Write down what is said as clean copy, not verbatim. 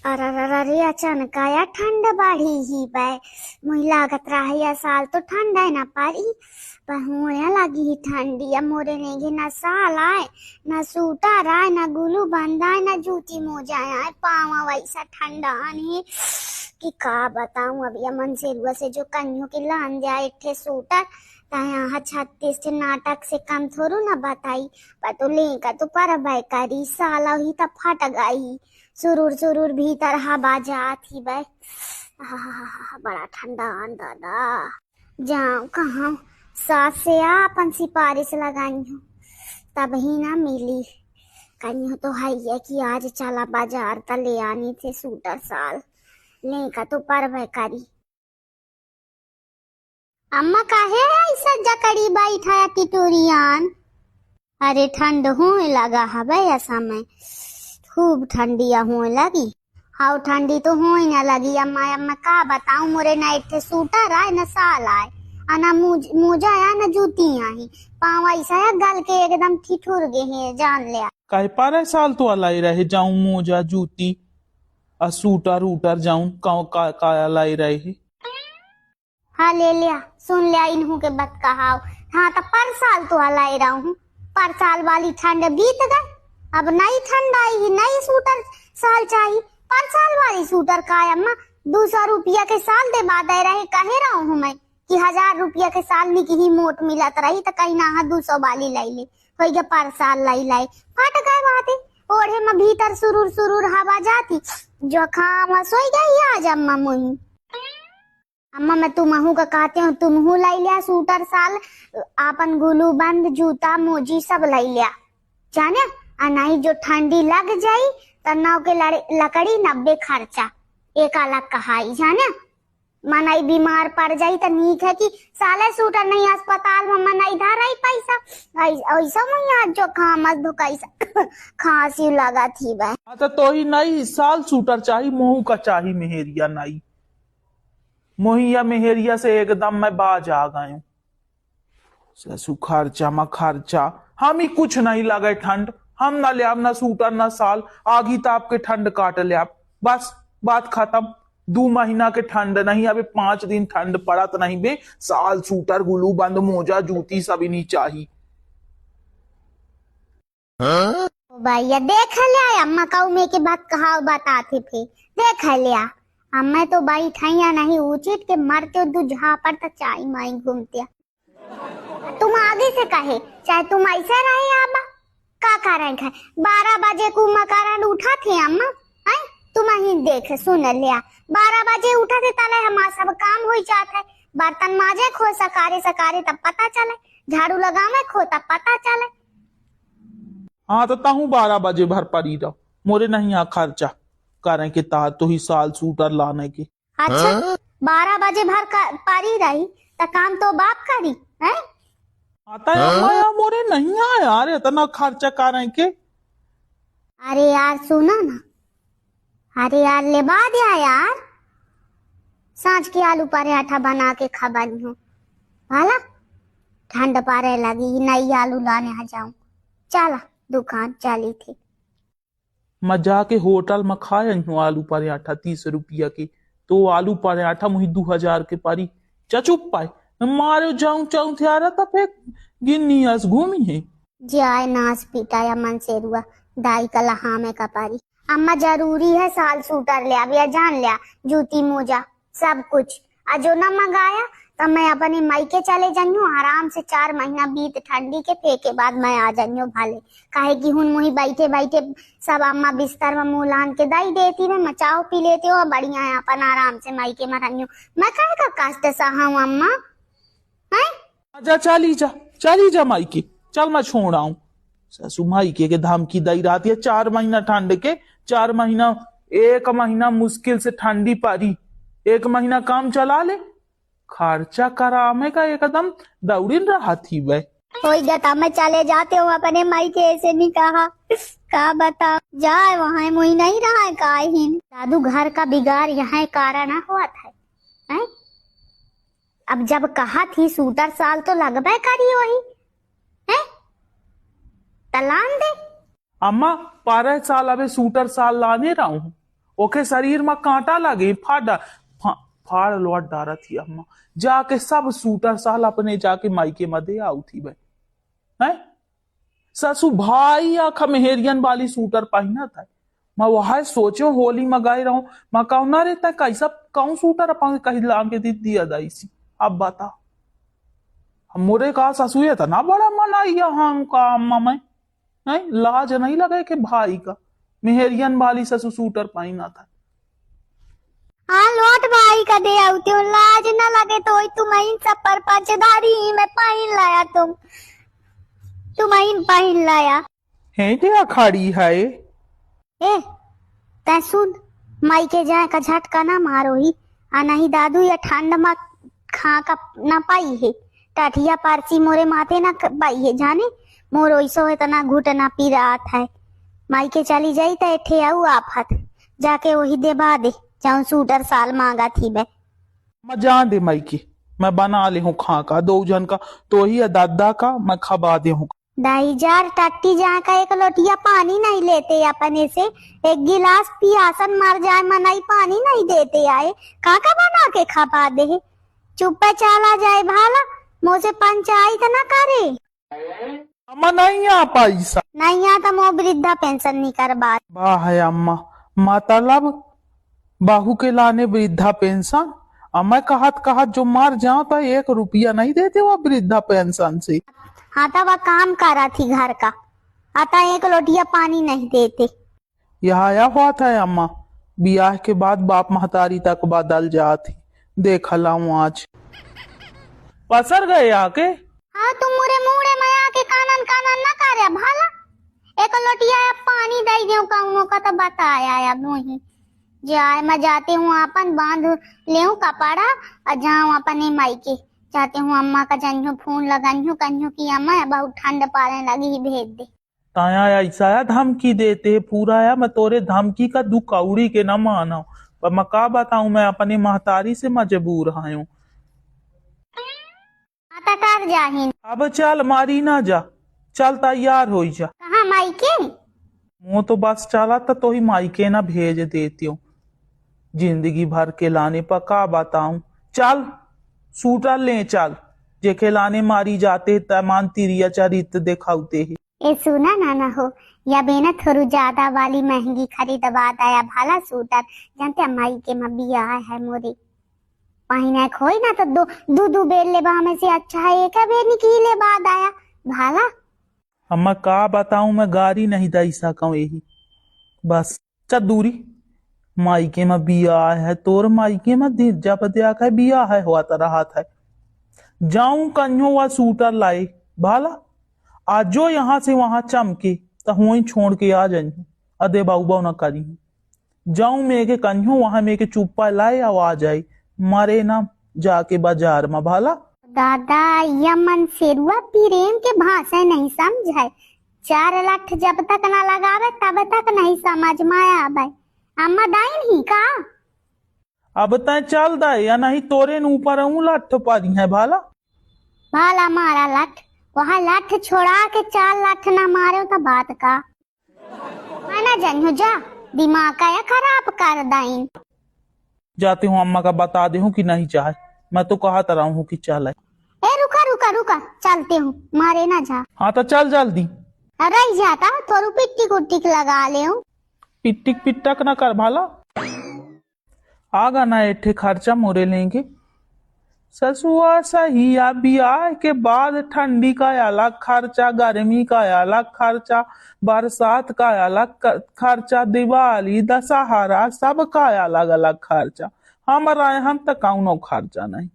अरे अचानक आया ठंड बढ़ी ही बाय। मुझे लागत रहा या साल तो ठंड है ना पारी पर होया लगी ही ठंडी। अब मोरे नेगे ना साल आए ना सूटर आए ना गुलू बंद आए ना जूती मोजा आए पावा वैसा ठंडा नहीं कि का बताऊं। अब यमन से जो कन्यों के लान जाए थे सूटर यहाँ 36 के नाटक से कम थोड़ू ना बताई पर तो लेका तो पर करी साला ही तब फट गई सुरूर भीतर हवा जाती बे। बड़ा ठंडा दादा जाऊं कहाँ सास से अपन सिफारिश लगाई हूँ तब ही ना मिली। कहीं तो है कि आज चला बाजार त ले आनी थे सूटर साल लेका तो पर करी। अम्मा काहे ऐसा जकड़ी बैठाया किटोरियान। अरे ठंड होने लगा है ऐसा में खूब ठंडिया होने लगी। हाँ ठंडी तो होने ना लगी अम्मा। अम्मा का बताऊं मोरे ना एक सूटर आए न साल आए ना मोजा आया न जूती आई पाँव ऐसा है गल के एकदम ठिठुर गए हैं जान लिया। काहे पारा साल तो अलाई रहे जाऊं मोजा जूती आ सूटर उटर जाऊं का लाई रहे। हाँ ले लिया सुन लिया इन्हों के बात कहा। हाँ तो पर साल तो अलाई रहा हूँ पर साल वाली ठंड बीत गई अब नई ठंड आएगी नई सूटर साल चाहिए। पर साल वाली सूटर का अम्मा 200 रुपया के साल दे बाद रहे कहे रहा हूँ मैं कि 1000 रुपया के साल में की मोट मिलत रही तो कहीं ना 200 वाली लाई ले हो गया पर साल लाई लाई फट गए बातें ओढ़े में भीतर सुरूर हवा जाती जो खामा सोई गई आज अम्मा मुही। अम्मा मैं तुमहू का कहते हूँ तुमहू लाई लिया सूटर साल आपन गुलू बंद जूता मोजी सब लाई लिया जाने नहीं जो ठंडी लग जाई तो नाव के लकड़ी 90 खर्चा एक अलग कहाई जाने मनाई बीमार पड़ जाई तो नीक है कि साले सूटर नहीं अस्पताल में मनाई धराई पैसा ऐसा मुझे जो खामस धुकाई खांसी लगा थी वह तो ही नहीं साल सूटर चाहिए मोहू का चाहिए मेहरिया नहीं मोहिया मेहरिया से एकदम मैं बाज आ गया ससु खर्चा में खर्चा हम ही कुछ नहीं लगे ठंड हम ना ले ना सूटर ना साल आगी तो आपके ठंड काट ले बस बात खत्म 2 महीना के ठंड नहीं अभी 5 दिन ठंड पड़ा तो नहीं बे साल सूटर गुलू बंद मोजा जूती सब नहीं चाहिए। भैया देख लिया अम्मा का में के बात कहा बताते थे देख लिया अम्मा तो भाई ठैया नहीं उचित के मरते दू जहाँ पर तो चाय माई घूमते तुम आगे से कहे चाहे तुम ऐसा रहे आबा का कारण है 12 बजे को मकान उठा थे अम्मा है तुम ही देख सुन लिया 12 बजे उठा थे ताले हमारा सब काम हो जाता है बर्तन माजे खो सकारे तब पता चले झाड़ू लगावे खो तब पता चले। हाँ तो ताहू 12 बजे भर पड़ी रहो मोरे नहीं आ खर्चा करें के तार तो ही साल सूटर लाने के। अच्छा 12 बजे भर पारी रही तो काम तो बाप करी है आता है माया मोरे नहीं आया यार इतना खर्चा करें के। अरे यार सुना ना अरे यार ले बाद यार सांझ के आलू पराठा बना के खबनी हूँ भला ठंड पारे लगी नई आलू लाने आ जाऊं चला दुकान चली थी मैं जाके होटल में खाया हूँ आलू पराठा 30 रुपया की तो आलू पराठा मुझे 2000 के पारी चुप पाए मारे जाऊं थे आ रहा था फिर गिन्नी अस घूमी है जाए नाच पीटाया मन से रुआ दाई का लहा में कपारी। अम्मा जरूरी है साल सूटर लिया या जान लिया जूती मोजा सब कुछ अजो न मंगाया तो मैं अपने मायके चले जाइयो आराम से 4 महीना बीत ठंडी के फेंके बाद मैं आ जाइयो भले काहे कि हुन मुही बैठे बैठे सब अम्मा बिस्तर में मुँह लान के दाई देती है मैं चाव पी लेती हूँ बढ़िया है अपन आराम से मायके में रहियो मैं काहे का कष्ट सहा हूँ अम्मा है। जा चली जा मायके चल मैं छोड़ आऊं ससु मायके के धमकी दई रहती है 4 महीना ठंड के 4 महीना 1 महीना मुश्किल से ठंडी पारी 1 महीना काम चला ले खर्चा करामे का एकदम दौड़िन रहा थी वह हो गया मैं चले जाते हूँ अपने मायके ऐसे नहीं कहा का बता जाए वहाँ मुही नहीं रहा है का ही दादू घर का बिगाड़ यहाँ कारण हुआ था है? अब जब कहा थी सूटर साल तो लगभग करी वही है तलान दे अम्मा 12 साल अबे सूटर साल लाने रहा हूँ ओके शरीर में कांटा लगे फाड़ लौट डारा थी अम्मा जाके सब सूटर साल अपने जाके मायके में दे आऊ थी भाई है ससु भाई आखा मेहरियन वाली सूटर पहना था मैं वहां सोचो होली में गए रहूं मैं कहूं ना रहता कैसा कौन सूटर अपन कहीं लाके दी दिया दाई सी अब बता हम मोरे कहा ससु ये था ना बड़ा मनाई हम का अम्मा में नहीं लाज नहीं लगे कि भाई का मेहरियन वाली ससु सूटर पहना था हाँ लौट भाई का दे आती हूँ लाज न लगे तो तुम्हें सब पर पचदारी में पहन लाया तुम्हें पहन लाया है क्या खड़ी है ए तै सुन माई के जाए का झटका ना मारो ही आ नहीं दादू या ठंड में खा का ना पाई है टाठिया पारसी मोरे माथे ना पाई है जाने मोर ओइसो है तना घुट ना पी रहा था माई के चली जाई तो एठे आऊ आफत जाके वही देबा दे जाऊं सूटर साल मांगा थी बे मैं जान दे माई की मैं बना ले हूँ खा का 2 जन का तो ही दादा का मैं खबा दे हूँ दाई जार टट्टी जहाँ का एक लोटिया पानी नहीं लेते अपने से एक गिलास पियासन मर जाए मनाई पानी नहीं देते आए काका बना के खपा दे चुप चला जाए भाला मुझे पंचायत ना करे अम्मा नहीं आ पैसा नहीं आता मो वृद्धा पेंशन नहीं कर बात वाह है अम्मा मतलब बाहू के लाने वृद्धा पेंशन मैं कहत जो मर जाओ तो 1 रुपया नहीं देते वो वृद्धा पेंशन से हाँ तो वह काम करा थी घर का आता एक लोटिया पानी नहीं देते यह आया हुआ था अम्मा ब्याह के बाद बाप महतारी तक बदल जाती देख लाऊं आज पसर गए आके हाँ तुम मुरे मुड़े में आके कानन कानन न करे भाला एक लोटिया पानी दे दो कहूँ का तो बताया अब वही जाए मैं जाती हूँ अपन बांध ले कपड़ा और जाऊँ अपने मायके चाहती हूँ अम्मा का जन्हू फोन लगान्यू कन्हू की अम्मा बहुत ठंड पाने लगी ही भेज दे ताया ऐसा धमकी देते पूरा है मैं तोरे धमकी का दू कौड़ी के न मानो पर मैं का बताऊं मैं अपनी महतारी से मजबूर आयूं आता कर जाहिन अब चल मारी ना जा चल तैयार हो जा कहाँ मायके वो तो बस चला तो ही मायके ना भेज देती हूँ जिंदगी भर के लाने पर का बताऊं चल सूटर ले चल जेके लाने मारी जाते तमान तिरिया चरित दिखाते ही ए सुना ना हो या बेना थोड़ी ज्यादा वाली महंगी खरीदवा दया भाला सूटर जानते माई के में बिया है मोरे पहिना खोई ना तो दो बेर ले बा में से अच्छा है एक बेर निकले बाद आया भाला अम्मा का बताऊं मैं गाड़ी नहीं दे सकूं यही बस चल दूरी मायके में बिया है तोर मायके में जब देखा बिया है हुआ तरह था जाऊं कन्यो वा सूटर लाए भाला आज जो यहाँ से वहां चमके तो हुई छोड़ के आ जाई अदे बाऊ न करी जाऊं मैं के कन्यो वहां में के चुप्पा लाए और आ जाए मारे ना जाके बाजार में भाला दादा यमन सेरुआ प्रेम के भाषा नहीं समझाए 4 लाख जब तक ना लगावे तब तक नहीं समझ में आवे अम्मा दाइन ही का अब तय चल दे या नहीं तोरे न ऊपर लठ पारी है भाला भाला मारा लठ वहाँ लठ छोड़ा के 4 लाख ना मारे तो बात का ना जनू जा दिमाग का या खराब कर दाइन जाती हूँ अम्मा का बता दे हूँ कि नहीं चाहे मैं तो कहा रहा हूँ कि चल ए रुका रुका रुका चलते हूँ मारे ना जा हाँ तो चल जल्दी रह जाता थोड़ी पिट्टी कुट्टी लगा ले पिट्टिक पिट्टक ना कर भाला आगा ना एठे खर्चा मोरे लेंगे ससुआ सही ब्याह के बाद ठंडी का अलग खर्चा गर्मी का अलग खर्चा बरसात का अलग खर्चा दिवाली दशहरा सब का अलग अलग खर्चा हमारा यहाँ तक कौनो खर्चा नहीं